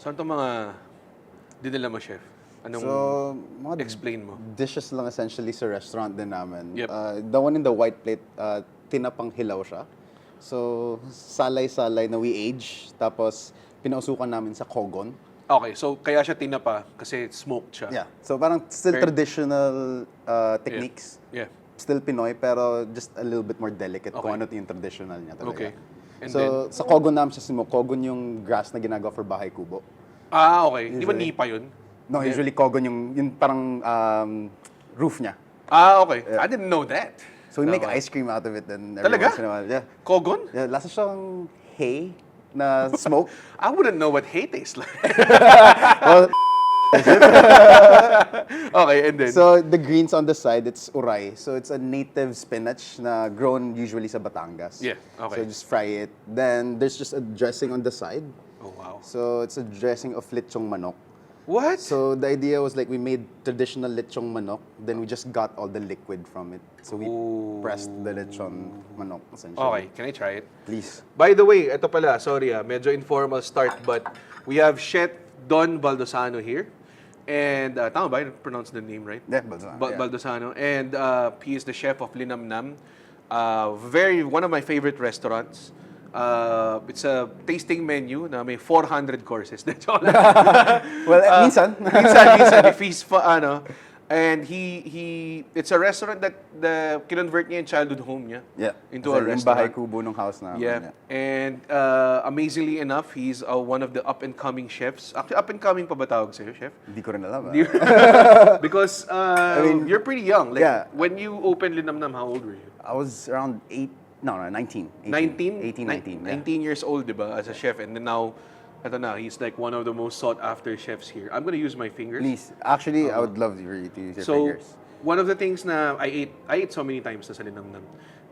Saan itong mga dinala mo, Chef? Anong mga explain mo? dishes lang essentially sa restaurant din namin. Yep. The one in the white plate, tinapang hilaw siya. So, salay-salay na we age. Tapos, pinausukan namin sa kogon. Okay, so kaya siya tinapa kasi smoked siya. Yeah. So, parang still traditional techniques. Yeah. Still Pinoy, pero just a little bit more delicate Okay. kung ano yung traditional niya talaga. Okay. And So, sa kogon namin siya smoke. Kogon yung grass na ginagawa for bahay kubo. Okay. Di ba Usually. nipa yun? No, usually kogon yung parang roof niya. Okay. I didn't know that. So we make ice cream out of it then every Talaga? once in a while. Yeah. Kogon? Yeah, lasa siyang hay na smoke. I wouldn't know what hay tastes like. Well, Okay, and then? so the greens on the side, it's uray. So it's a native spinach na grown usually sa Batangas. Yeah, okay. So just fry it. Then there's just a dressing on the side. Oh, wow. So it's a dressing of lechong manok. What? So the idea was like we made traditional lechong manok, then we just got all the liquid from it. So we pressed the lechon manok essentially. Okay, can I try it? Please. By the way, ito pala, sorry medyo informal start, but we have Chef Don Baldosano here. And, tama ba? I pronounce the name right? Yeah, Baldosano. Baldosano. And he is the chef of Linamnam. One of my favorite restaurants. It's a tasting menu na may 400 courses. Well, minsan. minsan. If he's, and it's a restaurant that kinonvert niya yung childhood home niya into a Yung restaurant. bahay kubo ng house namin. Yeah. And amazingly enough, he's one of the up-and-coming chefs. Actually, up-and-coming pa ba tawag sa'yo, chef? Hindi ko rin alam. Because you're pretty young. Like, when you opened Linamnam, how old were you? I was around 19. 19? 19. 19 years old, di ba, as a chef. And then now, he's like one of the most sought-after chefs here. I'm gonna use my fingers. Please. Actually, I would love for you to use your So, fingers. one of the things na I ate so many times sa Linamnam.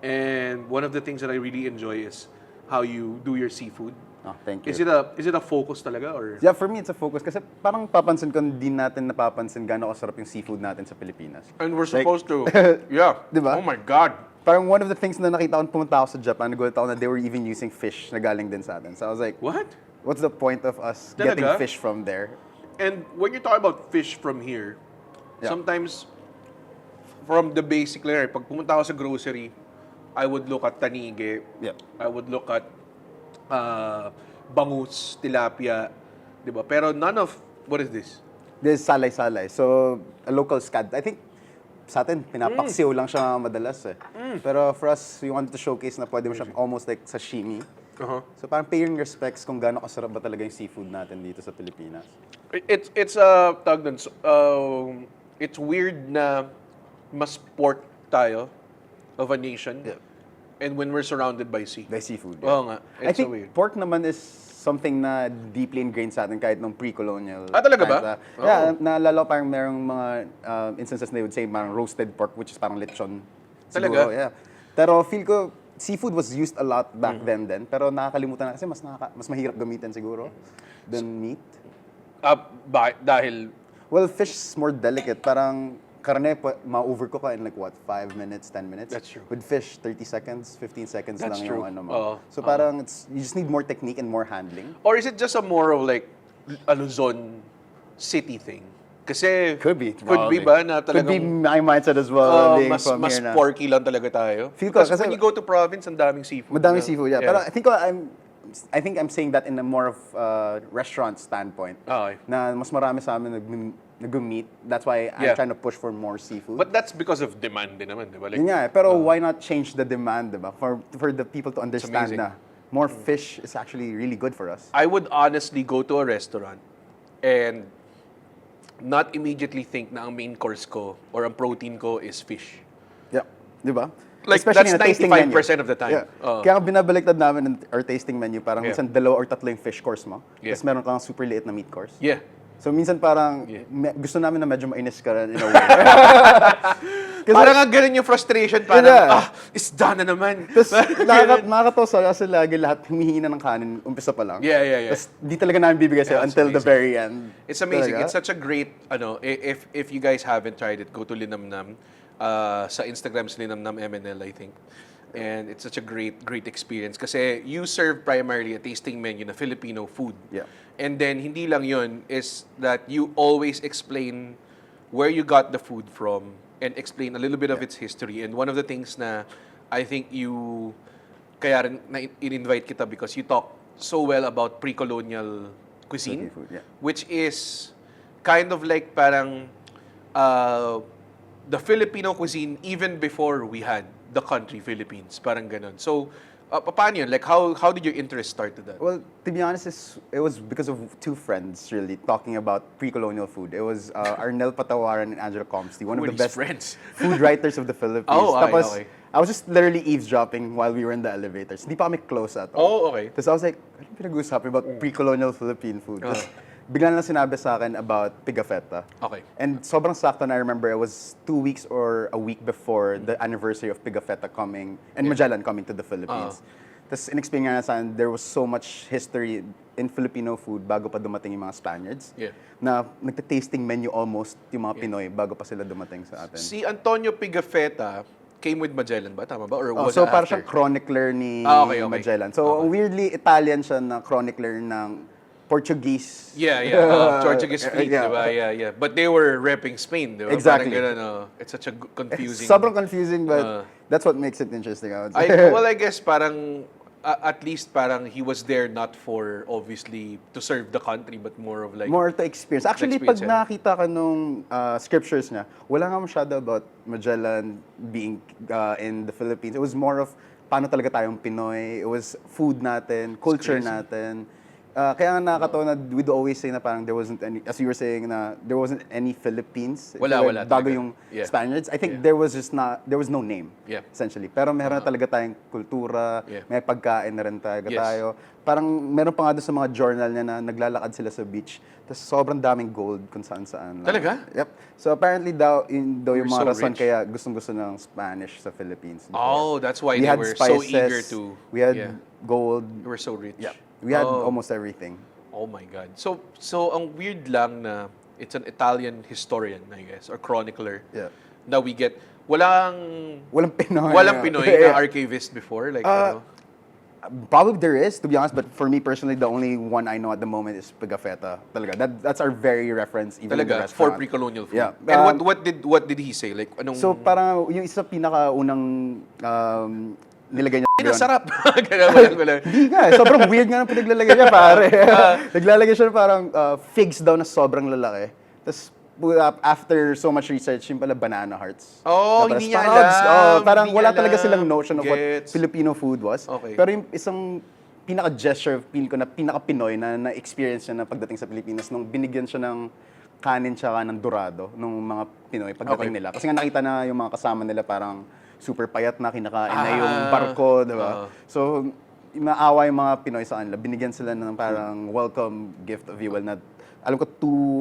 And one of the things that I really enjoy is how you do your seafood. Oh, thank you. Is it a focus talaga or? Yeah, for me, it's a focus. Kasi parang papansin ko, hindi natin napapansin gaano kasarap yung seafood natin sa Pilipinas. And we're supposed to. Yeah. Diba? Oh my God. Parang one of the things na nakita ko, pumunta ako sa Japan, nagulat ako na they were even using fish na galing din sa atin. So I was like, What? what's the point of us Talaga? getting fish from there? And when you talk about fish from here, sometimes from the basic layer, pag pumunta ako sa grocery, I would look at tanige. Yeah. I would look at bangus, tilapia, di ba? Pero none of, what is this? This is salay-salay. So, a local scad. I think sa atin, pinapaksiw lang siya madalas eh. Pero for us, we wanted to showcase na pwede mo siya almost like sashimi. So parang paying respects kung gaano kasarap ba talaga yung seafood natin dito sa Pilipinas. It's it's weird na mas port tayo of a nation. Yeah. And when we're surrounded by sea. By seafood. Oo nga. I It's think so weird. pork naman is something na deeply ingrained sa atin kahit nung pre-colonial. Talaga ba? times, Yeah, naalala ko parang merong mga instances na they would say parang roasted pork which is parang lechon. Talaga? Siguro, yeah. Pero feel ko, seafood was used a lot back then. Pero nakakalimutan na kasi mas mahirap gamitin siguro than meat. Dahil Well, fish is more delicate. Parang karne, ma-overcook ka in like what, 5 minutes, 10 minutes? That's true. With fish, 30 seconds, 15 seconds That's lang true. yung ano mo. So Oo. parang you just need more technique and more handling. or is it just a more of like a Luzon city thing? Kasi Could be. Could be ba na Could be talagang my mindset as well. being mas from mas here na. porky lang talaga tayo? Feel ko, Because kasi- when you go to province, ang daming seafood. Madaming na. seafood, yeah. Pero I think I'm saying that in a more of restaurant standpoint. Okay. Na mas marami sa amin nag-meet. That's why I'm trying to push for more seafood. But that's because of demand din naman, di ba? Like, Yun nga, pero why not change the demand, diba? For the people to understand amazing. na more fish is actually really good for us. I would honestly go to a restaurant and not immediately think na ang main course ko or ang protein ko is fish. Yeah, di ba? Like, Especially that's in a tasting menu. 95% of the time. Yeah. Kaya ang binabaliktad namin in our tasting menu, parang minsan 2 or 3 yung fish course mo. Yeah. Tapos meron kang super liit na meat course. Yeah. So minsan parang gusto namin na medyo mainis ka rin in a way. Parang nga ganun yung frustration. Parang, isda na naman. Tapos nakakatawa kasi lagi lahat humihingi na ng kanin, umpisa pa lang. Yeah. Tapos di talaga namin bibigay sa'yo It's until the amazing. very end. It's amazing. Talaga? It's such a great, if you guys haven't tried it, go to Linamnam. Sa Instagram, Linamnam MNL, I think. And it's such a great experience kasi you serve primarily a tasting menu na Filipino food. Yeah. And then, hindi lang yun, is that you always explain where you got the food from and explain a little bit of its history. And one of the things na I think kaya rin in-invite kita because you talk so well about pre-colonial cuisine, Food, which is kind of like parang the Filipino cuisine even before we had the country Philippines, parang ganun. So, paano yun? Like, how did your interest start to that? Well, to be honest, it was because of two friends, really, talking about pre-colonial food. It was Arnel Patawaran and Angela Comsty, one of the best friends? food writers of the Philippines. Oh, okay, Tapos, okay. I was just literally eavesdropping while we were in the elevators. Hindi pa kami close at all. Oh, okay. Tapos I was like, ano pinag-uusapan about pre-colonial Philippine food? Tapos, bigla lang sinabi sa akin about pigafetta. Okay. And sobrang sakto na I remember it was 2 weeks or a week before the anniversary of pigafetta coming and Magellan coming to the Philippines. Tapos in-explain nga sa akin, there was so much history in Filipino food bago pa dumating yung mga Spaniards. Yeah. Na nagta-tasting menu almost yung mga Pinoy bago pa sila dumating sa atin. Si Antonio Pigafetta came with Magellan ba? Tama ba? Or was So it parang after? siyang chronicler ni Okay. Magellan. So weirdly, Italian siya na chronicler ng Portuguese. Yeah. Portuguese fleet, Yeah. diba? Yeah. But they were repping Spain, diba? Exactly. Parang ganun, it's such a confusing... Sobrang confusing, but that's what makes it interesting. I would say. I guess parang, at least parang he was there not for, obviously, to serve the country, but more of like... More to experience. Actually, pag experience, nakita ka nung scriptures niya, wala nga masyado about Magellan being in the Philippines. It was more of paano talaga tayong Pinoy. It was food natin, culture natin. Kaya nga nakakatawa na we'd always say na parang there wasn't any, as you were saying na there wasn't any Philippines. Wala Bago talaga. yung Spaniards. I think there was no name, essentially. Pero meron talaga tayong kultura, may pagkain na rin tayo. Parang meron pa nga doon sa mga journal niya na naglalakad sila sa beach. Tapos sobrang daming gold kung saan-saan. Talaga? Yep. So apparently yung mga so rason rich. kaya gustong-gusto ng Spanish sa Philippines. Oh, that's why We they had were so spices, eager to... We had gold. They were so rich. Yeah. We had almost everything. Oh my God. So ang weird lang na it's an Italian historian, I guess, or chronicler. Yeah. Na we get, walang Pinoy na archivist before, like Probably there is, to be honest, but for me personally, the only one I know at the moment is Pigafetta. Talaga. That's our very reference, even in the talaga restaurant. for pre-colonial food. Yeah. And what did he say? Like anong So parang yung isa pinakaunang nilagay niya. Sarap. Ganun. Hindi nga, sobrang weird nga ng pinaglalagay niya, pare. Naglalagay siya ng parang figs daw na sobrang lalaki. Tapos after so much research, yung pala banana hearts. Oh, Tapos hindi niya sprouts. alam. Parang Hindi wala niya talaga alam. silang notion of what Gets. Filipino food was. Okay. Pero yung isang pinaka-gesture, feel ko na pinaka-Pinoy na experience niya na pagdating sa Pilipinas nung binigyan siya ng kanin tsaka ng dorado nung mga Pinoy pagdating nila. Kasi nga nakita na yung mga kasama nila parang super payat na, kinakain na yung barko, di ba? So, maawa yung mga Pinoy sa kanila. Binigyan sila ng parang welcome gift of you na alam ko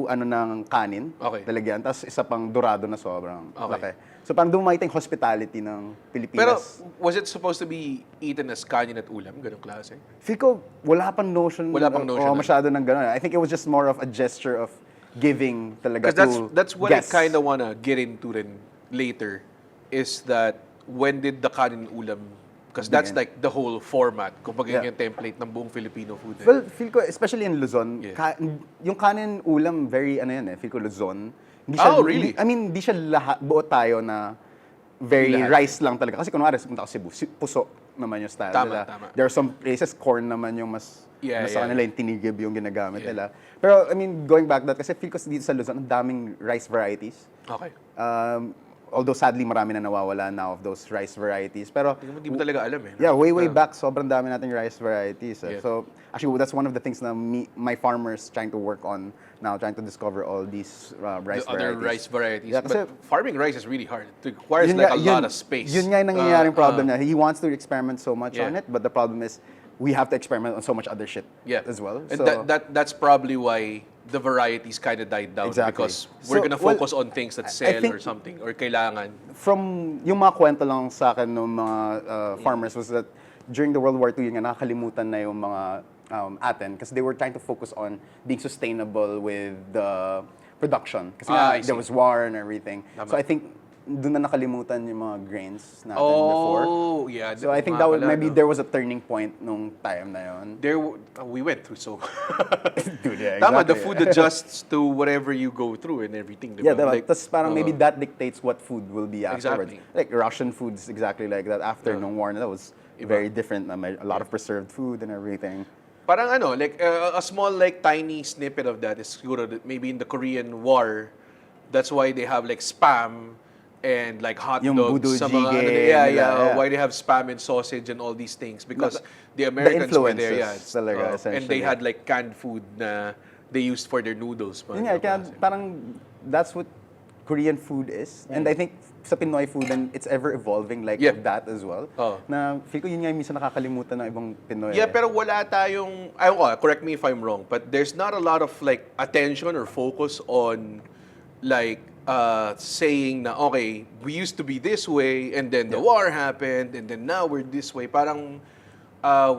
2 ng kanin, lalagyan, tapos isa pang dorado na sobrang laki. So parang doon makita yung hospitality ng Pilipinas. Pero was it supposed to be eaten as kanin at ulam? Ganong klase? Feel ko wala pang notion. Masyado ng gano'n. I think it was just more of a gesture of giving talaga to that's what guests. I kind of wanna get into rin later, is that when did the kanin ulam, because that's like the whole format, kumbaga yung template ng buong Filipino food. Well, feel ko, especially in Luzon, Yeah. yung kanin ulam, very, feel ko Luzon. Hindi Really? Hindi siya lahat, buo tayo na very rice lang talaga. Kasi kunwari, punta ka Cebu, puso naman yung style nila. Tama. There are some places, corn naman yung mas sa kanila yung tinigib yung ginagamit nila. Pero, going back that, kasi feel ko dito sa Luzon, ang daming rice varieties. Okay. Although sadly marami na nawawala now of those rice varieties. Pero Hindi mo talaga alam eh. yeah, way back sobrang dami nating rice varieties. So actually that's one of the things na my farmers trying to work on now, trying to discover all these rice varieties. Other rice varieties. Yeah, But farming rice is really hard. It requires like a lot of space. Yun nga yung nangyayaring problem niya. He wants to experiment so much on it, but the problem is we have to experiment on so much other shit as well. And So that's probably why the varieties kind of died down. Exactly. Because we're gonna focus on things that sell think or something, or kailangan. from yung mga kwento lang sa akin ng mga farmers was that during the World War II, yun nga, nakakalimutan na yung mga atin kasi they were trying to focus on being sustainable with the production. Kasi nga, I see. there was war and everything. Tama. So I think doon na nakalimutan yung mga grains natin before. Oh, yeah. So I think nga that pala, maybe no? there was a turning point nung time na yon. We went through so. Dude, yeah, Tama, the exactly. food adjusts to whatever you go through and everything. Yeah, Diba? diba? Tapos parang maybe that dictates what food will be afterwards. Exactly. Like Russian food's exactly like that. After nung war, that was very different. Na may a lot of preserved food and everything. Parang like a small like tiny snippet of that is siguro that maybe in the Korean War, that's why they have like spam and like hot Yung dogs budo sa mga jjigae yeah, nila, yeah. why they have spam and sausage and all these things because the Americans were there, yeah. influences talaga, And they essentially. had like canned food na they used for their noodles. Yun nga, kaya parang that's what Korean food is. And I think sa Pinoy food, and it's ever evolving like Yeah. that as well. Na feel ko yun nga yung minsan nakakalimutan ng ibang Pinoy. Yeah, pero wala tayong, correct me if I'm wrong, but there's not a lot of like attention or focus on like saying na, okay, we used to be this way and then the war happened and then now we're this way. Parang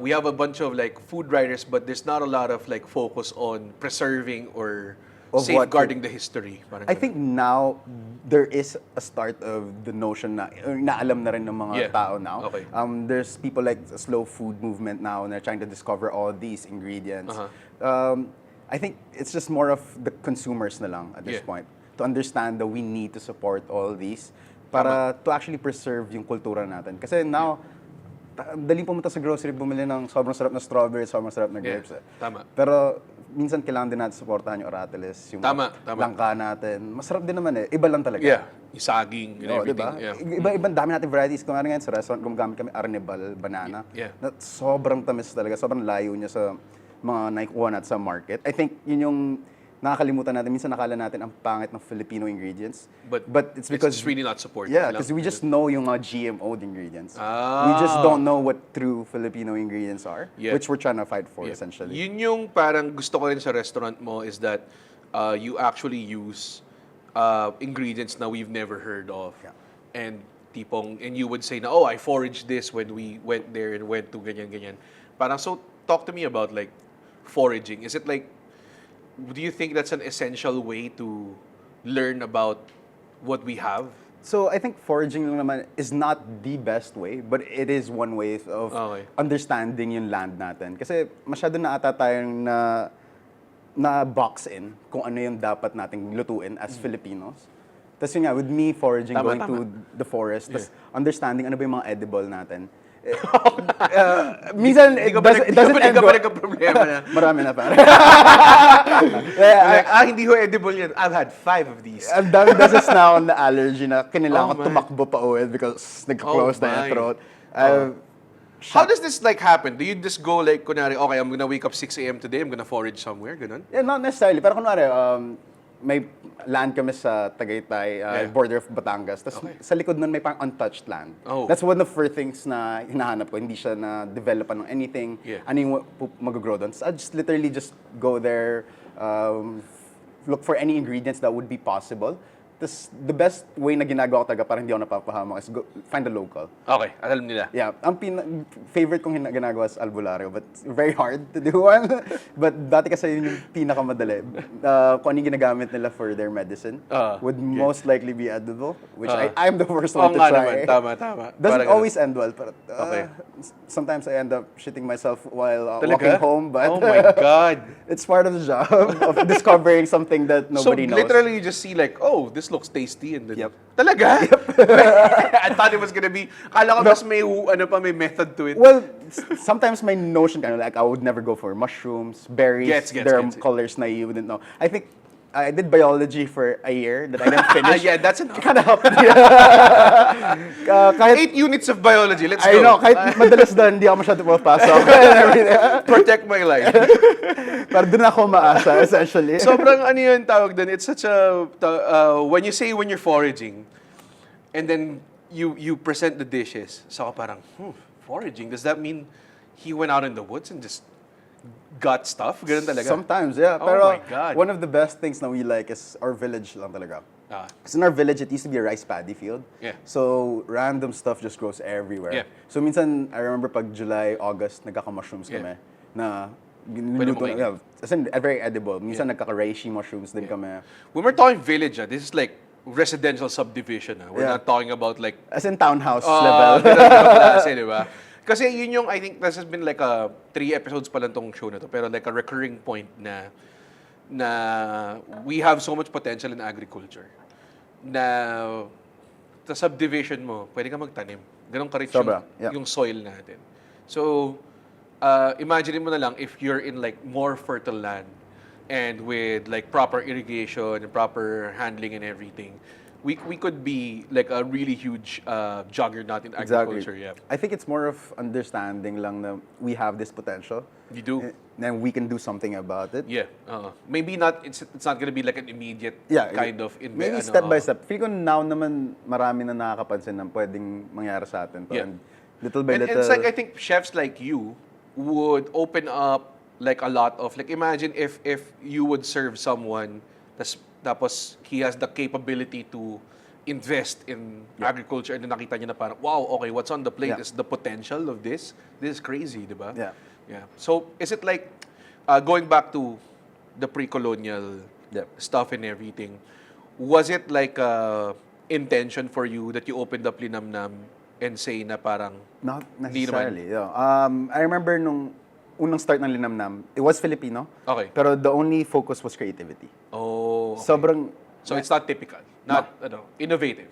we have a bunch of like food writers but there's not a lot of like focus on preserving or Of what safeguarding the history. Parang I ganun. think now there is a start of the notion na naalam na rin ng mga Yeah. tao now. Okay. There's people like the slow food movement now and they're trying to discover all these ingredients. I think it's just more of the consumers na lang at this Yeah. point to understand that we need to support all these para to actually preserve yung kultura natin. Kasi now, daling pumunta sa grocery, bumili ng sobrang sarap na strawberry, sobrang sarap na grapes. Tama. Pero minsan kailangan din natin supportahan yung aratiles, yung Tama. langka natin. Masarap din naman eh. Iba lang talaga. Yeah, yung saging and Oo, everything. diba? Yeah. Iba-ibang dami natin varieties. Kung ano ngayon sa restaurant, gumagamit kami arnibal, banana. Yeah. Na sobrang tamis talaga. Sobrang layo niya sa mga naikuha natin sa market. I think yun yung nakakalimutan natin. Minsan nakala natin ang pangit ng Filipino ingredients. But it's because just really not supported. yeah, lang. because we just know yung mga GMO'd ingredients. We just don't know what true Filipino ingredients are, Yeah. which we're trying to fight for, Yeah. essentially. Yun yung parang gusto ko rin sa restaurant mo is that you actually use ingredients na we've never heard of. Yeah. And you would say na, oh, I foraged this when we went there and went to ganyan. Parang, so talk to me about like foraging. Is it like, do you think that's an essential way to learn about what we have? So I think foraging lang naman is not the best way, but it is one way of Okay. understanding yung land natin. Kasi masyado na ata tayong na box in kung ano yung dapat nating lutuin as Filipinos. Tapos yun nga, with me foraging, Tama, going tama. to the forest, tapos understanding ano ba yung mga edible natin. Di Minsan, it ka ba doesn't end ba well. nagka-problema na? Marami na pare. Like, hindi ho edible yan. I've had 5 of these. Ang dami beses na ako na allergy na Oh kailangan ko my. tumakbo pa uwi because nag-close Oh na yung my. throat. How does this like happen? Do you just go like, kunwari, okay, I'm gonna wake up 6 a.m. today, I'm gonna forage somewhere, ganun? Yeah, not necessarily. Pero kunwari, may land kami sa Tagaytay, border of Batangas. Tapos sa likod nun may parang untouched land. Oh. That's one of the first things na hinahanap ko. Hindi siya na-develop ng anything. Yeah. Ano yung mag-grow doon. So I just literally just go there, look for any ingredients that would be possible. Tapos the best way na ginagawa ko talaga para hindi ako napapahamak is find a local. Okay, alam nila. Yeah, ang favorite kong ginagawa is albularyo, but it's very hard to do one. But dati kasi yun yung pinakamadali. Kung ano yung ginagamit nila for their medicine would most likely be edible, which I'm the first one to nga try. naman, tama. Doesn't Parang always end well, but Okay. sometimes I end up shitting myself while Talaga? walking home. But Oh my God. it's part of the job of discovering something that So nobody knows. literally you just see like, oh, this looks tasty and then, Yep. Talaga? I thought it was gonna be, akala ko mas may method to it. Well, sometimes my notion kind of like I would never go for mushrooms, berries. Gets, there are gets. colors na you wouldn't know. I think I did biology for a year that I didn't finish. Yeah, that's enough. Kind of helped. Kahit 8 units of biology, let's I go. know, kahit madalas doon, hindi ako masyado pumapasok. Protect my life. Pero doon ako maasa, essentially. Sobrang ano yun tawag doon. It's such a, when you say when you're foraging, and then you present the dishes, so ako parang, foraging, does that mean he went out in the woods and just got stuff? Ganun talaga? Sometimes, yeah. Oh Pero my God. one of the best things na we like is our village lang talaga. Ah. Because in our village, it used to be a rice paddy field. Yeah. So, random stuff just grows everywhere. Yeah. So, minsan, I remember pag July, August, nagkaka-mushrooms Yeah. kami. Na, Pwede mo niluto, kainin. as in, very edible. Minsan, nagkaka-reishi mushrooms din kami. When we're talking village, this is like residential subdivision. We're Yeah. not talking about like As in townhouse ah, level. ganun yung klase, di ba? Kasi yun yung, I think, this has been like 3 episodes pa lang tong show na to, pero like a recurring point na we have so much potential in agriculture na sa subdivision mo, pwede ka magtanim. Ganun ka-rich Sobra, yeah. yung soil natin. So, imagine mo na lang if you're in like more fertile land and with like proper irrigation and proper handling and everything, we could be like a really huge juggernaut in agriculture. Yeah. I think it's more of understanding lang na we have this potential. You do. Then we can do something about it. Yeah. Maybe not, it's not gonna be like an immediate kind of maybe step by step. Feel ko now naman marami na nakakapansin ng pwedeng mangyari sa atin. Yeah. And little by And little. it's like, I think chefs like you would open up like a lot of, like imagine if you would serve someone tapos he has the capability to invest in agriculture and then nakita niya na parang, wow, okay, what's on the plate is the potential of this. This is crazy, di ba? Yeah. Yeah. So, is it like, going back to the pre-colonial stuff and everything, was it like intention for you that you opened up Linamnam and say na parang, Not Hindi naman. necessarily. I remember nung unang start ng Linamnam, it was Filipino. Okay. Pero the only focus was creativity. oh, okay. Sobrang, So it's not typical, not innovative.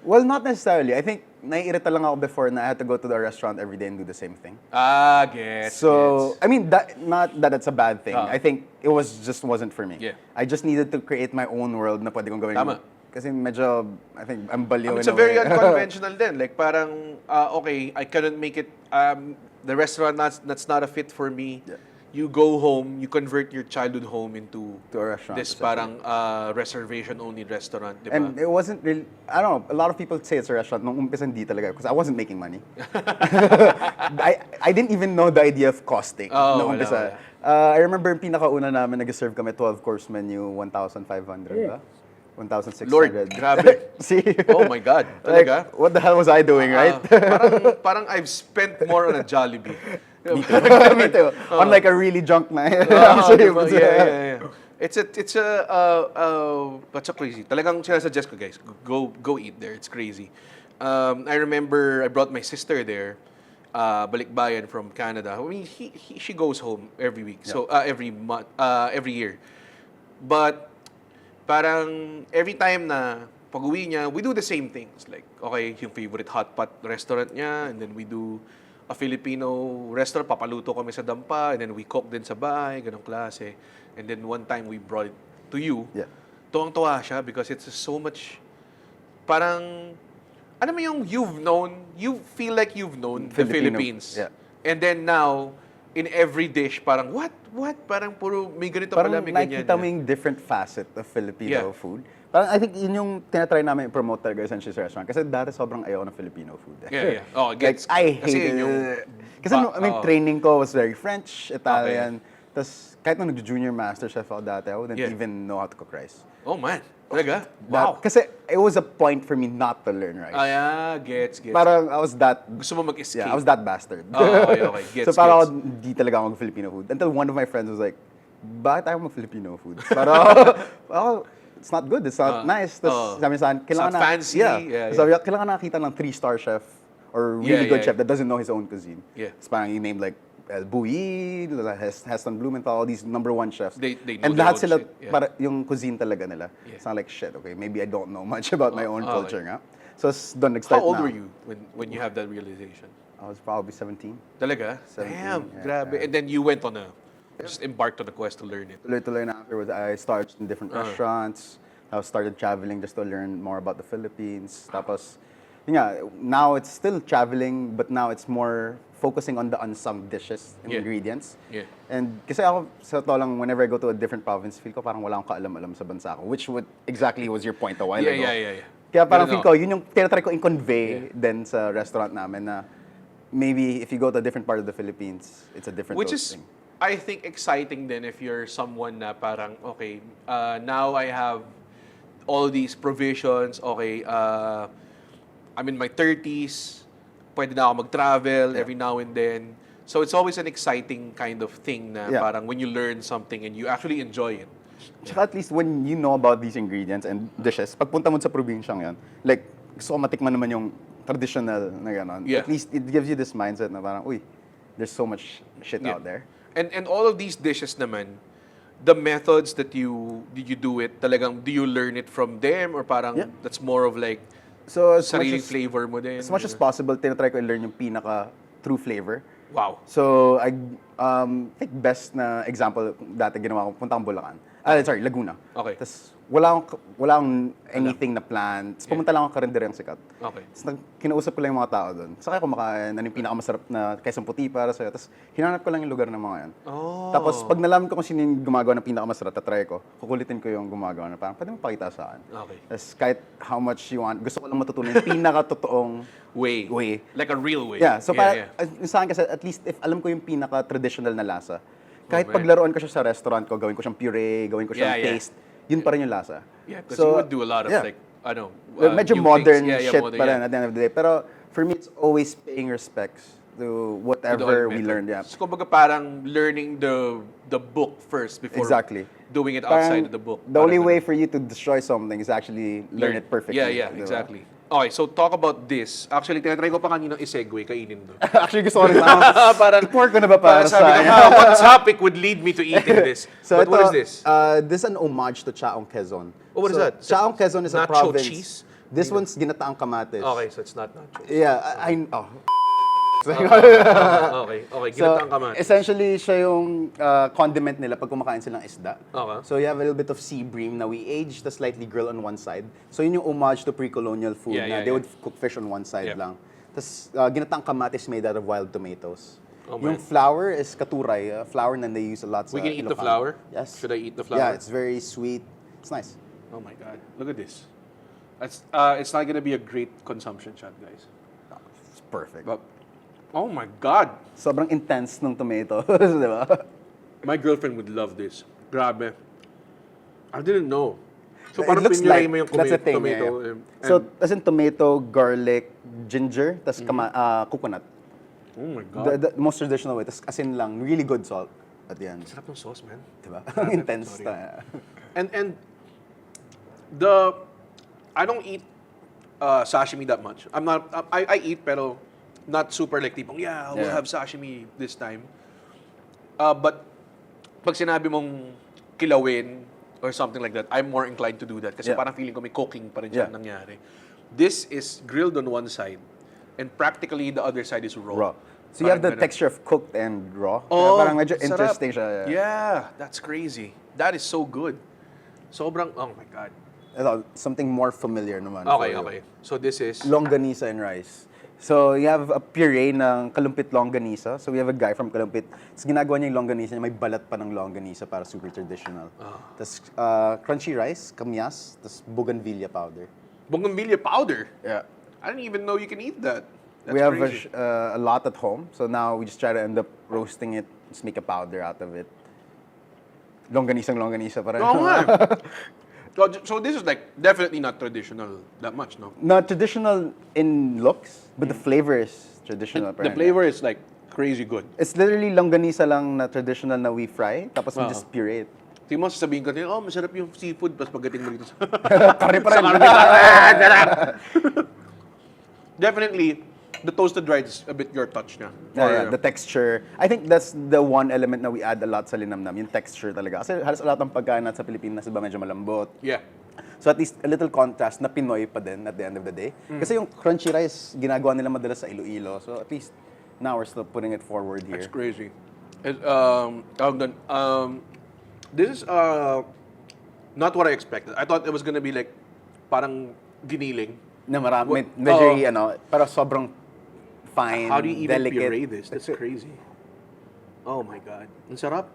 well, not necessarily. I think naiirita lang ako before na I had to go to the restaurant every day and do the same thing. Gets. So, I mean, not that it's a bad thing. I think it wasn't for me. Yeah. I just needed to create my own world na pwede kong gawin. Tama. Kasi medyo, I think, I'm baliw It's in a very way. unconventional din. Like parang, okay, I couldn't make it, the restaurant, that's not a fit for me. Yeah. You go home, you convert your childhood home into To a restaurant, this essentially. parang reservation-only restaurant, di ba? And it wasn't really, I don't know, a lot of people say it's a restaurant. Nung umpisa hindi talaga, because I wasn't making money. I didn't even know the idea of costing. Nung wala, umpisa. I remember yung pinakauna namin, nag-serve kami 12-course menu, 1,500 ba? 1,600. Lord, grabe. See? Oh my God, Like, talaga? what the hell was I doing, right? Parang I've spent more on a Jollibee. Me too. On like a really drunk night. Diba? Yeah. It's a crazy. Talagang sinasuggest ko, guys, go eat there. It's crazy. I remember I brought my sister there, balikbayan from Canada. I mean, she goes home every week, so every month, every year. But parang every time na pag-uwi niya, we do the same things. Like, okay, yung favorite hot pot restaurant niya, and then we do a Filipino restaurant, papaluto kami sa dampa, and then we cook din sa bahay, ganong klase. And then one time we brought it to you. Yeah. Tuwang-tuwa siya because it's so much, parang, ano mo yung you feel like you've known the Filipino. Philippines. Yeah. And then now, in every dish, parang, what? Parang puro, may ganito Parang pala, may ganyan. nakikita mo yung different facet of Filipino Yeah. food. Parang I think yun yung tinatry namin i-promote talaga essentially sa restaurant. Kasi dati sobrang ayaw ng Filipino food. Yeah. Oh, Like, gets. I Kasi hated yung it. Kasi I mean, training ko was very French, Italian. Tapos kahit nung nag-junior master chef ako dati, I wouldn't even know how to cook rice. Oh man, talaga? Wow. Kasi it was a point for me not to learn rice. Gets. Parang I was that, Gusto mo mag-escape. I was that bastard. Okay. Gets, So parang gets. ako, di talaga ako mag-Filipino food. Until one of my friends was like, bakit ayaw mag-Filipino food? Parang, it's not good, it's not nice. Tapos sabi sa akin, kailangan It's not fancy. Yeah. Sabi niya, kailangan nakita ng 3-star chef or really good chef that doesn't know his own cuisine. Yeah. It's parang you named like El Bui, Heston Blumenthal, all these #1 chefs. They know and their lahat own sila, shit, yeah. para, yung cuisine talaga nila. Yeah. It's not like, shit, okay, maybe I don't know much about my own culture okay. nga. So, doon nag-start How old na. were you when you have that realization? I was probably 17. Talaga? 17, Damn, yeah, grabe. yeah. And then you went on just embarked on a quest to learn it. Tuloy-tuloy na afterwards, I started in different restaurants. I started traveling just to learn more about the Philippines. Tapos, yun nga, now it's still traveling, but now it's more focusing on the unsung dishes and ingredients. Yeah. And kasi ako, sa totoo lang, whenever I go to a different province, feel ko parang wala akong kaalam-alam sa bansa ko, which exactly was your point a while ago. Yeah. Kaya parang Ganun feel ko, yun yung tinatry ko i-convey din sa restaurant namin na maybe if you go to a different part of the Philippines, it's a different Which is, thing. I think, exciting then if you're someone na parang, okay, now I have all these provisions, okay, I'm in my 30s, pwede na ako mag-travel every now and then. So it's always an exciting kind of thing na parang when you learn something and you actually enjoy it. Tsaka at least when you know about these ingredients and dishes, pagpunta mo sa probinsyang yan, like, gusto ko matikman naman yung traditional na gano'n. Yeah. At least it gives you this mindset na parang, uy, there's so much shit out there. And all of these dishes naman, the methods that you do it, talagang do you learn it from them or parang that's more of like So as much sarili as, flavor mo din? as much as possible, tinatry ko i-learn yung pinaka true flavor. Wow. So, I think best na example dati ginawa ko, punta akong Bulacan. Laguna. Okay. Tapos, wala akong anything na plan. Tapos, pumunta lang ako karinderyang sikat. Okay. Tapos, kinausap ko lang yung mga tao doon. Saka ako kumakain, ano yung pinakamasarap na Quezon Puti para sa'yo. Tapos, hinanap ko lang yung lugar ng mga yan. Oh. Tapos, pag nalaman ko kung sino yung gumagawa ng pinakamasarap, tatry ko, kukulitin ko yung gumagawa na parang, pwede mo pakita sa akin. Okay. Tapos, kahit how much you want, gusto ko lang matutunan yung pinaka-totoong way. Like a real way. Yeah, so sa akin kasi, at least if alam ko yung pinaka-traditional na lasa, kahit paglaruan ko siya sa restaurant ko, gawin ko siyang puree, gawin ko siyang paste, yun pa rin yung lasa. Yeah, because you would do a lot of like, medyo new modern things. shit pa rin at the end of the day. Pero for me, it's always paying respects to whatever we learned. Yeah. So, kumbaga parang learning the book first before doing it outside of the book. The only way for you to destroy something is actually learn it perfectly. Yeah, exactly. Okay, so talk about this. Actually, tinatry ko pa kaninang i-segue, kainin doon. Actually, gusto ko rin parang pour ko na ba para sa what topic would lead me to eating this? So But what is this? This is an homage to Chaong Quezon. Oh, what is that? Chaong Quezon is a Nacho province. cheese? This one's ginataang kamatis. Okay, so it's not nacho. Yeah, Okay, ginataang So, kamatis. essentially, siya yung condiment nila pag kumakain silang isda. Okay. So, you have a little bit of sea bream na we aged, the slightly grilled on one side. So, yun yung homage to pre-colonial food na they would cook fish on one side lang. Tapos, ginataang kamatis made out of wild tomatoes. Yung flour is katuray, flour na they use a lot sa We can eat the Ilocano. flour? Yes. Should I eat the flour? Yeah, it's very sweet. It's nice. Oh my God, look at this. It's not gonna be a great consumption shot, guys. It's perfect. But, oh my God! Sobrang intense ng tomatoes, di ba? My girlfriend would love this. Grabe. I didn't know. So It parang looks pinuray like- mo yung that's the thing, tomato. yeah. And- So, as in tomato, garlic, ginger, tas coconut. oh my God. The most traditional way. Tas asin lang, really good salt at the end. Sarap ng sauce, man. Diba? Ang intense Sorry. na. And I don't eat sashimi that much. I eat pero not super like tipong, we'll have sashimi this time. But pag sinabi mong kilawin or something like that, I'm more inclined to do that kasi parang feeling ko may cooking pa rin siya nangyari. This is grilled on one side and practically the other side is raw. So you have the Parang ganun. texture of cooked and raw. Oh, Kaya parang medyo sarap. interesting siya. Yeah, that's crazy. That is so good. Sobrang, oh my God. Ito, something more familiar naman. Okay, for you. okay. So this is... Longganisa and rice. So you have a puree ng kalumpit longganisa. So we have a guy from Kalumpit. Tapos ginagawa niya yung longganisa niya, may balat pa ng longganisa para super traditional. Tapos crunchy rice, kamyas, tapos bougainvillea powder. Bougainvillea powder? Yeah. I didn't even know you can eat that. That's We have crazy. a lot at home. So now we just try to end up roasting it, just make a powder out of it. Longganisa pa rin. Oo nga. So this is like definitely not traditional that much, no? Not traditional in looks, but the flavor is traditional. The flavor is like crazy good. It's literally longganisa lang na traditional na we fry, tapos we just puree it. Tingnan mo, sasabihin ko, oh, masarap yung seafood, tapos pagdating mo dito sa... Kari pa rin. Definitely, the toasted rice is a bit your touch na. Yeah, the texture. I think that's the one element na we add a lot sa linamnam, yung texture talaga. Kasi halos a lot ng pagkain natin sa Pilipinas, iba medyo malambot. Yeah. So at least a little contrast na Pinoy pa din at the end of the day. Kasi yung crunchy rice, ginagawa nila madalas sa Iloilo. So at least now we're still putting it forward here. It's crazy. This is not what I expected. I thought it was gonna be like parang giniling. Na marami, medyo pero sobrang fine, How do you even delicate. puree this? That's crazy. Oh my God. Ang sarap.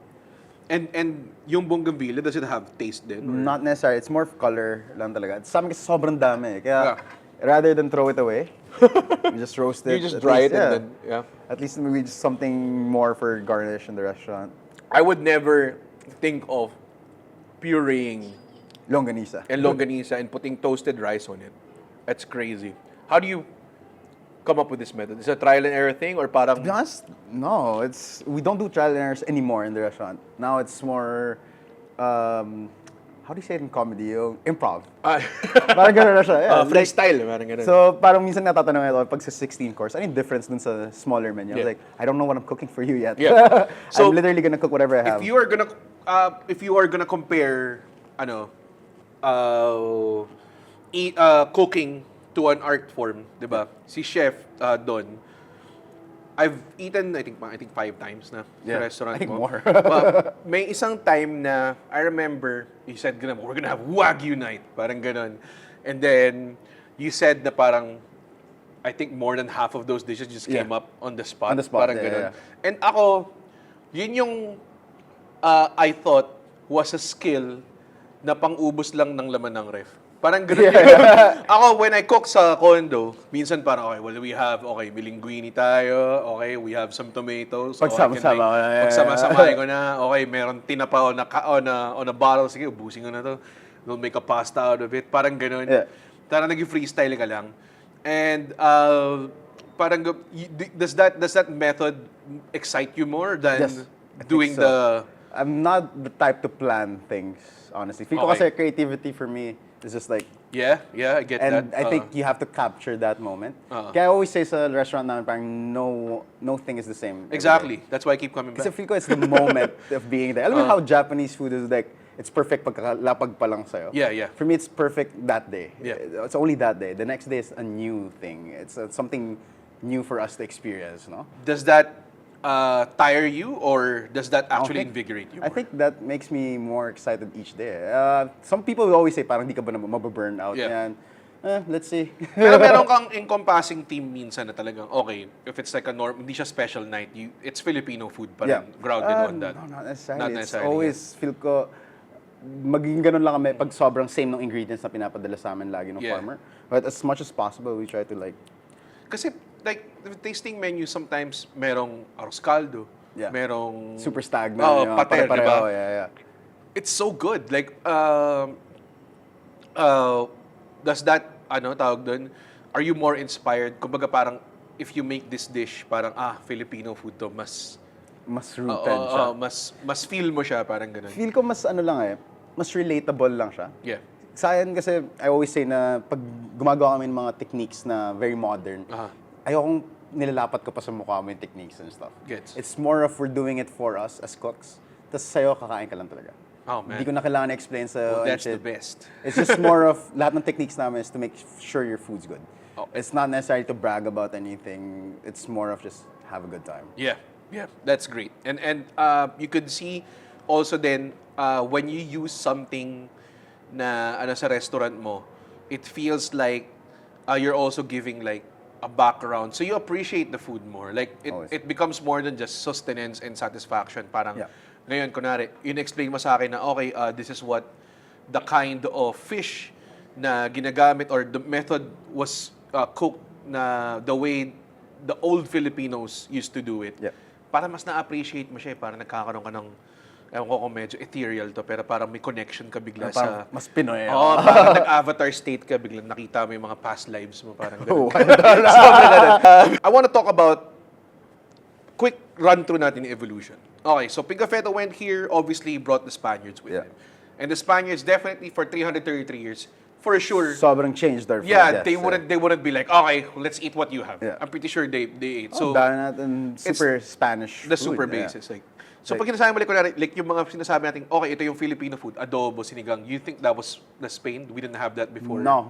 And yung bougainvillea, does it have taste din? Or? Not necessarily. It's more of color lang talaga. Sa amin kasi sobrang dami. Kaya rather than throw it away, we just roast it. You just at dry least, it and then, At least maybe just something more for garnish in the restaurant. I would never think of pureeing Longganisa. and longganisa and putting toasted rice on it. That's crazy. How do you come up with this method? Is it a trial and error thing or parang... To be honest, no. We don't do trial and errors anymore in the restaurant. Now it's more how do you say it in comedy? Yung improv. Ah, Parang gano'n na siya. Yeah. freestyle, parang ganun. So, parang minsan natatanong ako, pag sa 16 course, ano yung difference dun sa smaller menu? I was Yeah. like, I don't know what I'm cooking for you yet. Yeah. So, I'm literally gonna cook whatever I have. if you are gonna compare, cooking to an art form, di ba? Si Chef Don, I've eaten, I think 5 times na sa restaurant I think mo. more. May isang time na, I remember, you said, we're gonna have Wagyu night. Parang ganon. And then, you said na parang, I think more than half of those dishes just came up on the spot. On the spot, Parang yeah, ganon. yeah. And ako, yun yung I thought was a skill na pang-ubos lang ng laman ng ref. Parang ganun. Ako, when I cook sa condo, minsan parang, okay, well, we have, may linguine tayo, okay, we have some tomatoes. Pagsama-sama ko na. Pagsama-samahin ko na, okay, meron tinapa on a bottle, sige, ubusin ko na to. We'll make a pasta out of it. Parang ganun. Yeah. Parang nag-freestyle ka lang. And, parang, does that method excite you more than Yes, I think doing so. the... I'm not the type to plan things, honestly. Feel ko Okay. kasi creativity for me is just like, Yeah, I get that. and I think you have to capture that moment. Uh-huh. Kaya I always say sa restaurant namin, parang no thing is the same. every Exactly. day. That's why I keep coming Kasi back. feel ko it's the moment of being there. Alam mo how Japanese food is like, it's perfect pagkalapag pa lang sa'yo. Yeah. For me, it's perfect that day. Yeah. It's only that day. The next day is a new thing. It's something new for us to experience, no? Does that tire you, or does that actually think- invigorate you I more? think that makes me more excited each day. Some people will always say, parang di ka ba mababurn out Yeah. yan. Let's see. Pero meron kang encompassing team minsan na talagang, okay, if it's like a hindi siya special night, it's Filipino food pa rin, grounded on that. No, not necessarily. Not It's necessarily, always, feel ko, magiging ganun lang kami pag sobrang same ng ingredients na pinapadala sa amin lagi ng Yeah. farmer. But as much as possible, we try to like, Kasi, like, the tasting menu sometimes merong arroz caldo, Yeah. merong... super stag na. Oo, yung mga pater, pare-pareho. diba? Yeah. It's so good. Like, does that, tawag doon, are you more inspired? Kumbaga parang, if you make this dish, parang, Filipino food to, mas Mas rooted siya. mas feel mo siya, parang ganun. Feel ko mas mas relatable lang siya. Yeah. Sa akin kasi, I always say na pag gumagawa kami ng mga techniques na very modern, ayokong nilalapat ko pa sa mukha mo yung techniques and stuff. Gets. It's more of we're doing it for us as cooks. Tapos sa'yo, kakain ka lang talaga. Oh, man. Hindi ko na kailangan explain sa Well, that's the best. It's just more of, lahat ng techniques namin is to make sure your food's good. Oh. It's not necessarily to brag about anything. It's more of just have a good time. Yeah, that's great. And you could see also then when you use something na sa restaurant mo, it feels like you're also giving like a background. So you appreciate the food more. Like Always. it becomes more than just sustenance and satisfaction. Parang Yeah. ngayon kunwari, explain mo sa akin na okay, this is what the kind of fish na ginagamit or the method was cooked na the way the old Filipinos used to do it. Yeah. Para mas na-appreciate mo siya, parang nagkakaroon ka ng, ewan ko kung medyo ethereal to, pero parang may connection ka bigla Parang sa... mas Pinoy. Oo, parang nag-avatar state ka, biglang nakita mo yung mga past lives mo, parang Oh, ganun. Sobrang ganun. I want to talk about, quick run-through natin yung evolution. Okay, so Pigafetta went here, obviously brought the Spaniards with Yeah. him. And the Spaniards definitely for 333 years, for sure, Sobrang changed our food. yeah, yes, they wouldn't be like, okay, let's eat what you have. Yeah. I'm pretty sure they ate. So, So, dahil natin super Spanish the food. super yeah. basis. Like, so pag sinasabi mo like yung mga sinasabi natin, okay, ito yung Filipino food, adobo, sinigang, you think that was the Spain? We didn't have that before? No,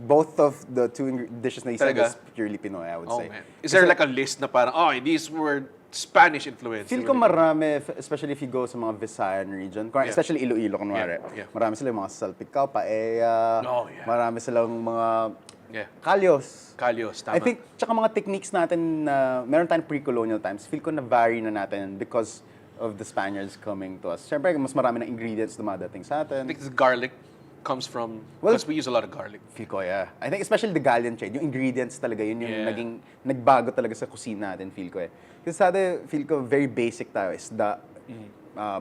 both of the two dishes na you said Talaga? is purely Pinoy, I would Oh, say. man. Is there like a list na parang, okay, these were Spanish influence? Feel ko marami, especially if you go sa mga Visayan region, Yeah. especially Iloilo, kunwari. Yeah. Marami sila yung mga salpikaw, paella, Oh, yeah. marami silang mga Yeah. kalyos. Kalyos, tama. I think, tsaka mga techniques natin na meron tayong pre-colonial times, feel ko na vary na natin because of the Spaniards coming to us. Siyempre, mas marami na ingredients dumadating sa atin. I think this garlic comes from, Well, because we use a lot of garlic. Feel ko, yeah. I think especially the Gallian trade, yung ingredients talaga, yun yung Yeah. naging, nagbago talaga sa kusina natin, feel ko eh. Kasi sa atin, feel ko, very basic tayo. Isda,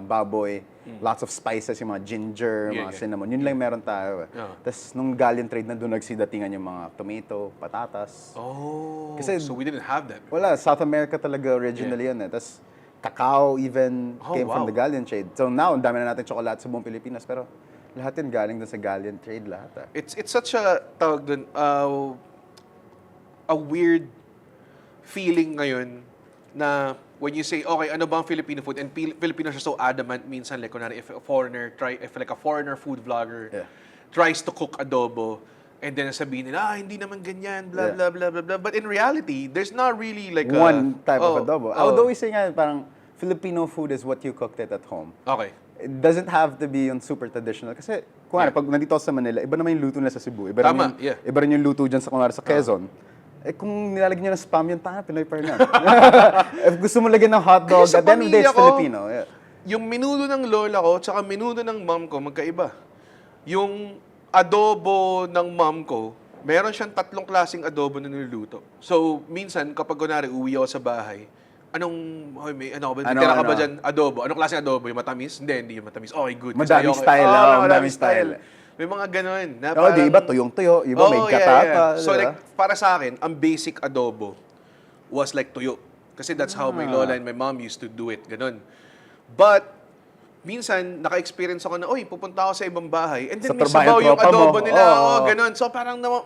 baboy, lots of spices, yung mga ginger, Yeah, mga yeah. cinnamon. Yun lang meron tayo eh. Yeah. Tapos nung Gallian trade na doon nagsidatingan yung mga tomato, patatas. Oh, Kasi- so we didn't have that. Wala, South America talaga originally yun eh. Tapos cacao even Oh, came from wow. the galleon trade. So now, ang dami na natin chocolate sa buong Pilipinas, pero lahat yun galing dun sa galleon trade lahat. It's such a, tawag dun, a weird feeling ngayon na when you say, okay, ano ba ang Filipino food? And Filipinos are so adamant minsan, like, kunwari, if like a foreigner food vlogger tries to cook adobo, and then sabihin nila, hindi naman ganyan, blah, blah, blah, blah, blah. But in reality, there's not really like one type of adobo. I would always say nga, parang Filipino food is what you cooked it at home. Okay. It doesn't have to be yung super traditional. Kasi, kunwari, pag nandito ako sa Manila, iba naman yung luto nila sa Cebu. Iba rin yung luto dyan sa, kunwari, sa Quezon. Eh, kung nilalagyan nyo ng spam yun, Pinoy pa rin yan. If gusto mo lagyan ng hotdog, at the end of the day, it's Filipino. Yeah. Yung minudo ng lola ko, tsaka minudo ng mom ko, magkaiba. Yung adobo ng mom ko, meron siyang 3 klaseng adobo na niluluto. So, minsan, kapag kunwari uwi ako sa bahay, tira ka ba dyan? Adobo. Anong klaseng adobo? Yung matamis? Hindi yung matamis. Okay, good. Madami style. Madami style. May mga ganun. Na di iba tuyong-tuyo, iba may katata. So like, para sa akin, ang basic adobo was like tuyo. Kasi that's how my lola and my mom used to do it. Ganun. But, minsan, naka-experience ako na, pupunta ako sa ibang bahay, and then may sabaw yung adobo nila. Ganun. So parang ano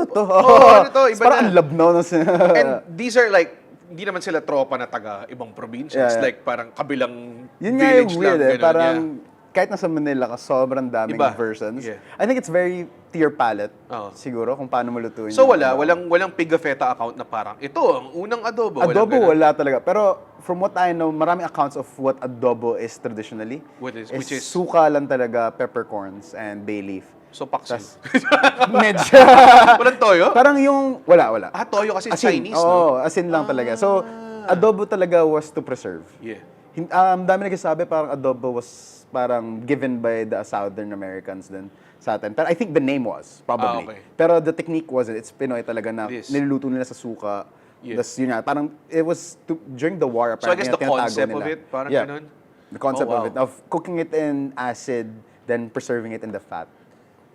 to? Ano to? Iba parang ang labnaw. And these are like, hindi naman sila tropa na taga ibang provinces. Like, parang kabilang yun nga village yung weird, lang. Ganun, parang, kahit nasa Manila ka, sobrang daming versions. Yeah. I think it's very to your palate, siguro, kung paano mo lutuin. So walang Pigafetta account na parang, ito, ang unang adobo. Adobo, wala talaga. Pero from what I know, maraming accounts of what adobo is traditionally. Which is? Suka lang talaga, peppercorns, and bay leaf. So, paksiw. Medyo. Walang toyo? Parang yung, wala. Toyo kasi asin, Chinese, no? Asin lang talaga. So, adobo talaga was to preserve. Yeah. Dami nagsasabi parang adobo was parang given by the Southern Americans din sa atin. Pero I think the name was, probably. Okay. Pero the technique wasn't. It's Pinoy talaga na niluluto nila sa suka. Yeah. Yun nga, parang it was during the war apparently. So I guess the concept of it, parang ganun? The concept of it, of cooking it in acid, then preserving it in the fat.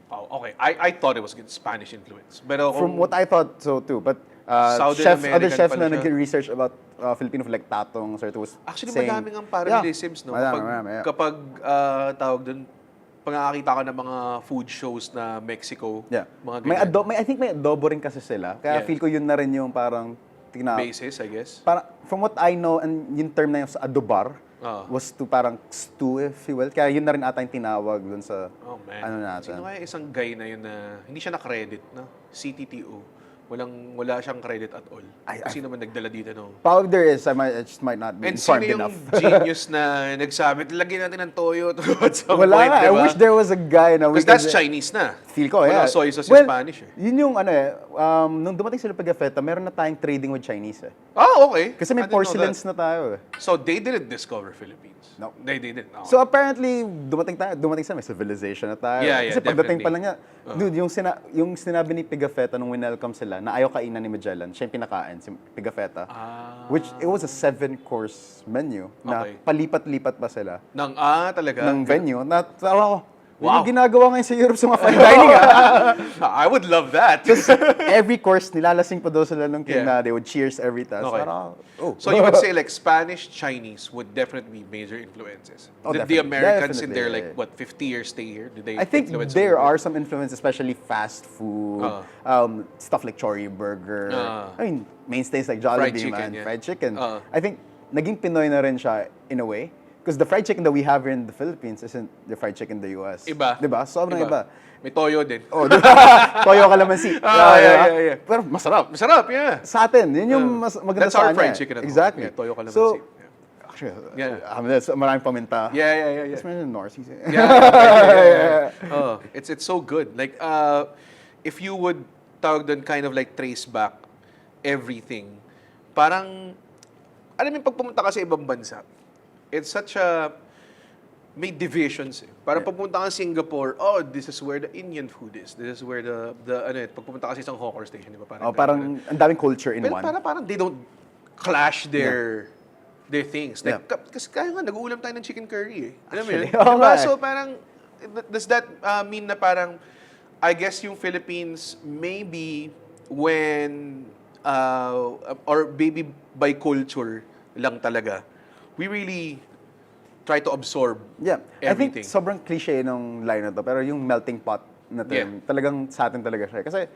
Oh, okay. I thought it was Spanish influence. Pero From what I thought so too, but other chefs na nag-research about Filipino food like Tatong, so it was actually saying, madaming ang parallelisms, no? Marami. Kapag tawag dun, pangakakita ka ng mga food shows na Mexico, mga ganyan. I think may adobo rin kasi sila. Kaya feel ko yun na rin yung parang basis, I guess. Para, from what I know, and yung term na yung sa adobar, was to parang stew, if you will. Kaya yun na rin ata yung tinawag dun sa ano natin. Sino kaya isang guy na yun na hindi siya na-credit, no? CTTO. Wala siyang credit at all. Sino man nagdala dito, no? Probably there is. I just might not be informed enough. And sino yung genius na nagsabi, lagyan natin ng toyo at some wala point, nga. diba? I wish there was a guy na... Because that's Chinese na. Feel ko, Wala soy sauce Spanish. Yun yung nung dumating sila Pigafetta, meron na tayong trading with Chinese. Okay. Kasi may porcelains na tayo. So they didn't discover Philippines? No. They didn't? Oh. So apparently, dumating sa may civilization na tayo. Kasi pagdating pa lang niya, dude, yung sinabi ni Pigafetta nung winelcome sila, na ayaw kainan ni Magellan, siya yung pinakain, si Pigafetta. Which, it was a 7-course menu na palipat-lipat pa sila. Talaga? Ng venue. Na, tawa ko, yung ginagawa ngayon sa Europe sa mga fine dining. I would love that. Just every course, nilalasing pa daw sila nung na they would cheers every task. Okay. So you would say like Spanish, Chinese would definitely be major influences. Did the Americans in their 50 years stay here? Did they I think there are some influence, especially fast food, stuff like Chori Burger. I mean, mainstays like Jollibee, fried chicken. I think naging Pinoy na rin siya in a way. Because the fried chicken that we have here in the Philippines isn't the fried chicken in the US. Iba. Diba? Sobrang iba. May toyo din. Toyo kalamansi. Yeah. Pero masarap. Masarap, yeah. Sa atin, yun yung maganda sa atin. That's our fried chicken at home. Exactly. Yeah, toyo kalamansi. So, actually, maraming paminta. Yeah. Just mention North. Yeah. It's so good. Like, if you would kind of like trace back everything, parang, alam mo, pag pumunta ka sa ibang bansa, it's such a, may divisions eh. Parang pagpunta ka sa Singapore, this is where the Indian food is. This is where pag pumunta ka sa isang hawker station, di ba? Parang ang daming culture in one. Parang they don't clash their things. Like, kasi kaya nga, nag-uulam tayo ng chicken curry eh. Alam mo yun? Diba? So parang, does that mean na parang, I guess yung Philippines, maybe when, or maybe by culture lang talaga, we really try to absorb Yeah. everything. I think sobrang cliche nung line na to, pero yung melting pot na term, talagang sa atin talaga siya. Kasi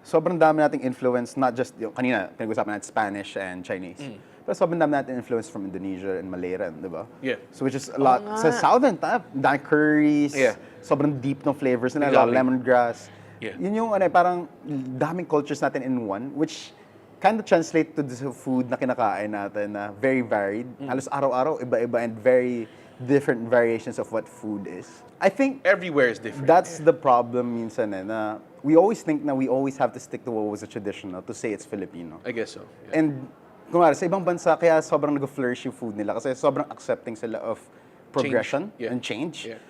sobrang dami nating influence, not just yung kanina, pinag-usapan natin Spanish and Chinese. Pero sobrang dami natin influence from Indonesia and Malay rin, di ba? Yeah. So which is a lot, sa southern, dami curries, Yeah. sobrang deep ng flavors nila, Exactly. lemongrass. Yeah. Yun yung parang daming cultures natin in one, which kind of translate to the food na kinakain natin na very varied. Halos araw-araw, iba-iba and very different variations of what food is. I think Everywhere is different. that's the problem minsan na we always think na we always have to stick to what was a traditional to say it's Filipino. I guess so. Yeah. And kunwari, sa ibang bansa, kaya sobrang nag-flourish yung food nila kasi sobrang accepting sila of progression Yeah. and change. Yeah.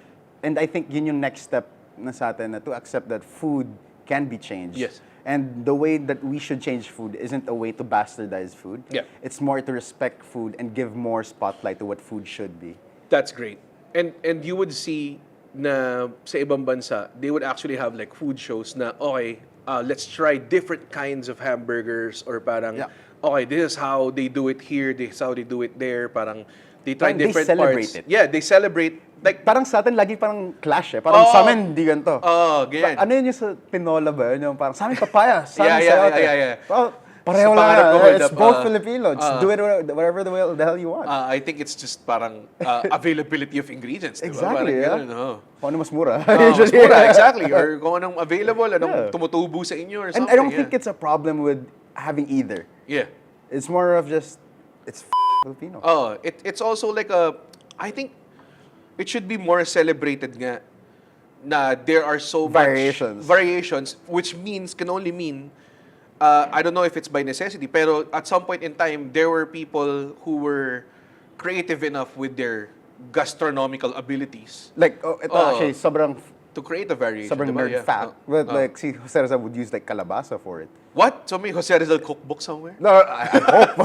And I think yun yung next step na sa atin na to accept that food can be changed. Yes. And the way that we should change food isn't a way to bastardize food. Yeah. It's more to respect food and give more spotlight to what food should be. That's great. And you would see na sa ibang bansa, they would actually have like food shows na, okay, let's try different kinds of hamburgers or parang, Yeah. okay, this is how they do it here, this is how they do it there. Parang they try Parang they different celebrate parts. it. Yeah, they celebrate. Like, Parang sa atin lagi parang clash eh. Parang sa amin, hindi ganito. ganyan. Ano yun yung sa tinola ba? Yun yung parang sa amin papaya, sa amin sayote. Yeah. Well, pareho Sa lang pangarap ko, yan. hold It's up, both Filipino. Just do it whatever the hell you want. I think it's just parang availability of ingredients. Diba? Exactly, Parang yeah. ganun, oh. Kung ano mas mura. Mas mura, exactly. Or kung anong available, anong Yeah. tumutubo sa inyo or And something. I don't yeah. think it's a problem with having either. Yeah. It's more of just, it's Filipino. Oh, it's also like I think it should be more celebrated nga na there are so Variations. much variations, which can only mean, I don't know if it's by necessity, pero at some point in time, there were people who were creative enough with their gastronomical abilities Like, ito actually, sobrang to create a variation. sobrang diba? nerd Yeah. fact. But like, si Jose Rizal would use like kalabasa for it. What? So may Jose Rizal cookbook somewhere? No, I hope.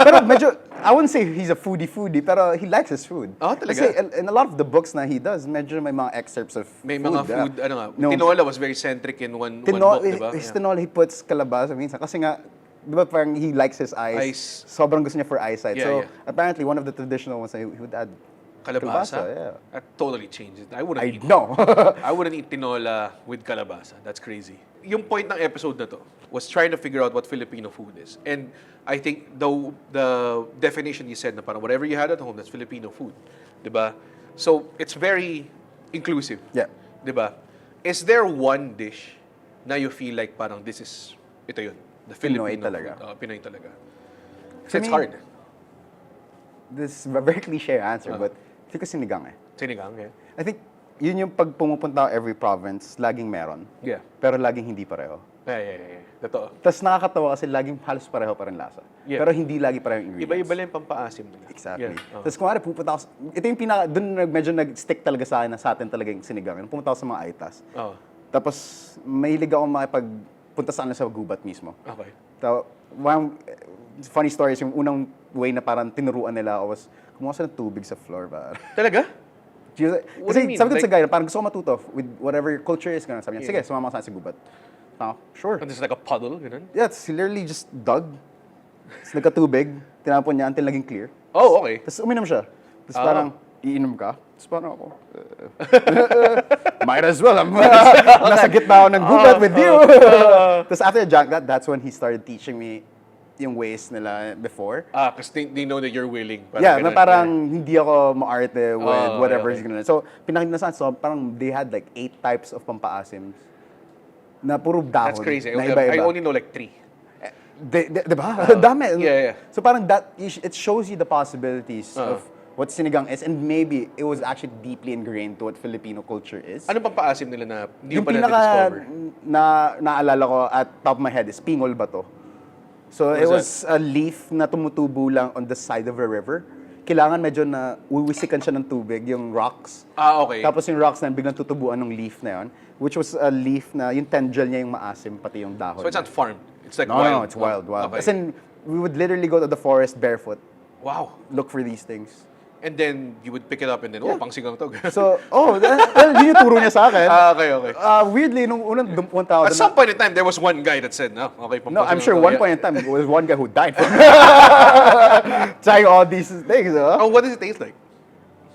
Pero medyo, I wouldn't say he's a foodie, pero he likes his food. Oh, talaga? Kasi in a lot of the books na he does, medyo may mga excerpts of May food. mga food, ano nga, No, tinola was very centric in one book, diba? His tinola, he puts kalabasa minsan. Kasi nga, di ba parang he likes his eyes. Eyes. Sobrang gusto niya for eyesight. Yeah, so, yeah. apparently, one of the traditional ones, he would add Kalabasa? yeah. That totally changed it. I wouldn't I eat. know. I wouldn't eat tinola with kalabasa. That's crazy. Yung point ng episode na to was trying to figure out what Filipino food is. And I think the definition you said na parang whatever you had at home, that's Filipino food. Diba? So, it's very inclusive. Yeah. Diba? Is there one dish na you feel like parang ito yun, the Filipino Pinoy talaga. food? Pinoy talaga. I Kasi it's mean, hard. This is a very cliche answer, but I think sinigang eh. Sinigang, yeah. I think yun yung pag pumupunta ako every province, laging meron. Yeah. Pero laging hindi pareho. Yeah. Totoo. Tapos nakakatawa kasi laging halos pareho pa rin lasa. Yeah. Pero hindi lagi pareho yung ingredients. Iba-iba lang yung pampaasim nila. Exactly. Yeah. Tapos kung pupunta ako, ito yung doon medyo nag-stick talaga sa akin na sa atin talaga yung sinigang. Pumunta ako sa mga aitas. Oh. Tapos mahilig ako makipagpunta sa sa gubat mismo. Okay. So, one funny story is yung unang way na parang tinuruan nila ako was kumuha sa ng tubig sa floor. Talaga? What do Kasi you mean? sabi ko sa Like- guy, parang gusto ko matuto with whatever your culture is. Ganun. Sabi niya, sige, sumama ka sa gubat. Sure. And there's like a puddle, ganun? Yeah, it's literally just dug. Tapos nagkatubig, tinapon niya until naging clear. Oh, okay. Tapos uminom siya. Tapos parang, iinom ka. Tapos parang ako, might as well. Nasa gitna ako ng gubat with you. Tapos after I drank that, that's when he started teaching me yung ways nila before. Because they know that you're willing. Yeah, na ganun. parang hindi ako maarte with Oh, whatever okay. he's gonna. So, pinakita na sa akin, so parang they had like 8 types of pampaasims na puro dahon. That's crazy. Na I iba-iba. only know like 3. Diba? Dami. yeah. So parang it shows you the possibilities of what sinigang is, and maybe it was actually deeply ingrained to what Filipino culture is. Anong pampaasim nila na hindi Yung mo pa pinaka na-discover? naalala ko at top of my head is pingol ba to? So it What's was a leaf na tumutubo lang on the side of a river. Kailangan medyo na uwisikan siya ng tubig, yung rocks. Okay. Tapos yung rocks na yun, biglang tutubuan ng leaf na yun, which was a leaf na yung tendril niya yung maasim, pati yung dahon. So it's not farmed. It's like No, wild. no, it's wild. Okay. As in, we would literally go to the forest barefoot, Wow. look for these things. And then you would pick it up and then, oh, pang sinigang to. So, yun yung turo niya sa akin. Okay. Weirdly, nung unang pumunta ako At doon some point in time, there was one guy that said, no, okay, pang No, I'm sinigang sure to. one point in time, there was one guy who died from trying all these things. Oh, what does it taste like?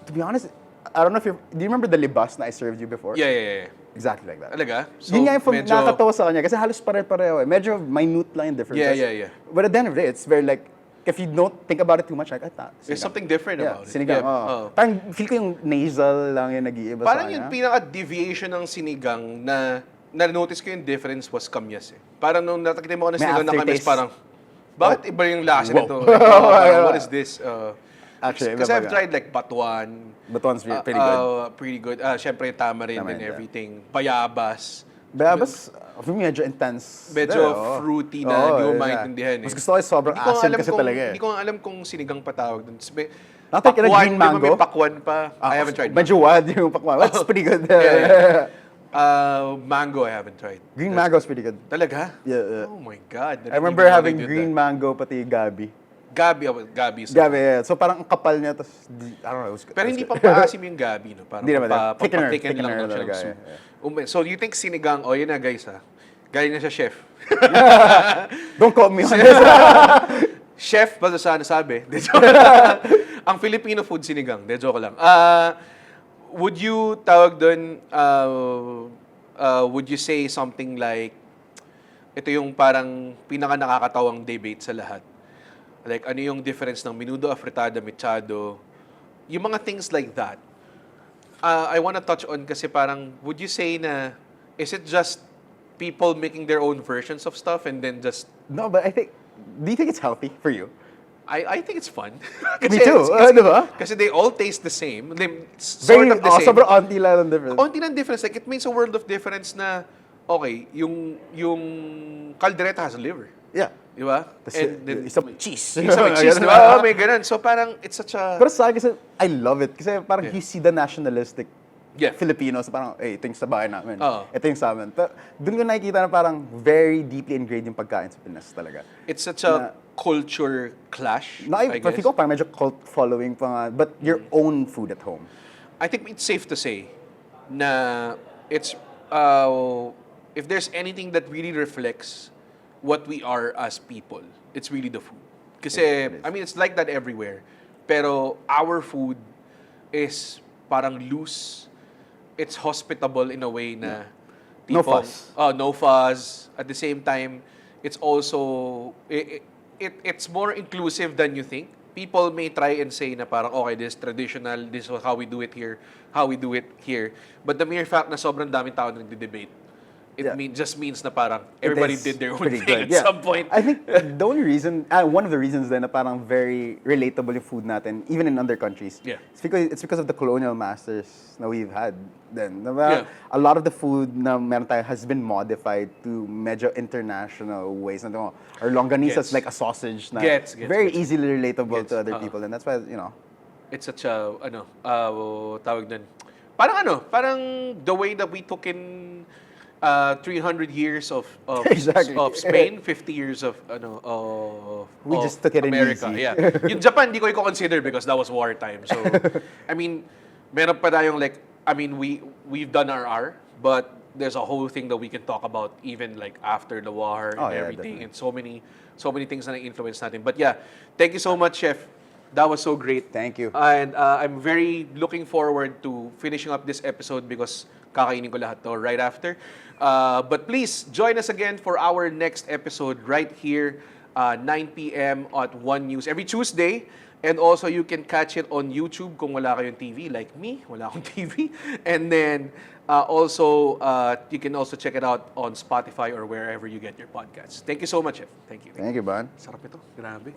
To be honest, I don't know if do you remember the libas na I served you before? Yeah. Exactly like that. Talaga? So, Yun nga yung medyo... nakakatawa sa kanya kasi halos pare-pareho eh. Medyo minute lang yung differences. Yeah. But at the end of the day, it's very like, if you don't think about it too much, like, There's something different about it. Sinigang, Parang feel ko yung nasal lang yung nag-iiba Parang sa kanya. yung pinaka-deviation ng sinigang na na-notice ko yung difference was kamyas eh. Parang nung natakita mo ko na May sinigang na kamyas, aftertaste. parang, bakit iba yung lasa Wow. nito? Like, parang, what is this? Actually, kasi I've tried like batuan. Batuan's pretty good. Pretty good. Siyempre yung tamarind and Tamarind, yeah. everything. Bayabas. Bayabas, for me, medyo intense. Medyo fruity na, hindi mo maintindihan eh. Mas gusto ko yung sobrang asin kasi talaga eh. Hindi ko alam kung sinigang patawag dun. Nakatake ka ng green mango? May pakwan pa. I haven't tried. Medyo wild yung pakwan. That's pretty good. Mango, I haven't tried. Green mango is pretty good. Talaga? Yeah. Oh my God. I remember having green mango pati gabi. Gabi. Gabi, yeah. So parang ang kapal niya, tapos, I don't know. Pero hindi pa paasim yung gabi, no? Parang Hindi naman. thicken lang ng talaga, soup. yeah. So you think sinigang, yun na guys ha. Galing na siya chef. Don't call me on this. Chef Baldosano sabi. Ang Filipino food sinigang. De joke lang. Would you tawag doon, would you say something like, ito yung parang pinaka nakakatawang debate sa lahat. Like, ano yung difference ng menudo, afritada, mechado, yung mga things like that. I wanna touch on kasi parang, would you say na, is it just people making their own versions of stuff and then just... No, but I think, do you think it's healthy for you? I think it's fun. Me too, diba? Kasi they all taste the same. Very, Sort of the same. sobrang onti lang ng difference. Onti ng difference. Like, it makes a world of difference na, okay, yung caldereta has a liver. Yeah. Di ba? And then, isa may cheese. Isa may cheese, di ba? May ganun. So parang, it's such a... Pero sa akin kasi, I love it. Kasi parang you see the nationalistic Filipinos, parang, ito yung sa bahay namin. Ito yung sa amin. Pero doon ko nakikita na parang very deeply ingrained yung pagkain sa Pinas talaga. It's such a culture clash, I guess. Ko parang medyo cult following pa nga, but your own food at home. I think it's safe to say na it's, if there's anything that really reflects what we are as people, it's really the food. Kasi, I mean, it's like that everywhere. Pero our food is parang loose. It's hospitable in a way na no fuss. No fuss. At the same time, it's also it's more inclusive than you think. People may try and say na parang okay, this is traditional, this is how we do it here, But the mere fact na sobrang daming tao na nagde-debate, just means na parang everybody did their own thing at some point. I think the only reason, one of the reasons then na parang very relatable yung food natin, even in other countries, it's because of the colonial masters na we've had then. A lot of the food na meron tayo has been modified to medyo international ways. Our longanisa is like a sausage na very easily relatable to other people, and that's why, it's such a, tawag dun. Parang the way that we took in 300 years of Spain, 50 years of we just took it America. in easy. Yeah. Yung Japan, di ko i-consider because that was wartime. So, I mean, meron pa tayong we've done our but there's a whole thing that we can talk about even like after the war and everything. Definitely. And so many things na influence natin. But yeah, thank you so much, Chef. That was so great. Thank you. And I'm very looking forward to finishing up this episode because kakainin ko lahat to right after. But please, join us again for our next episode right here, 9 p.m. at 1 News every Tuesday. And also, you can catch it on YouTube kung wala kayong TV, like me, wala akong TV. And then, also, you can also check it out on Spotify or wherever you get your podcasts. Thank you so much, Chef. Thank you. Thank you, Ban. Sarap ito. Grabe.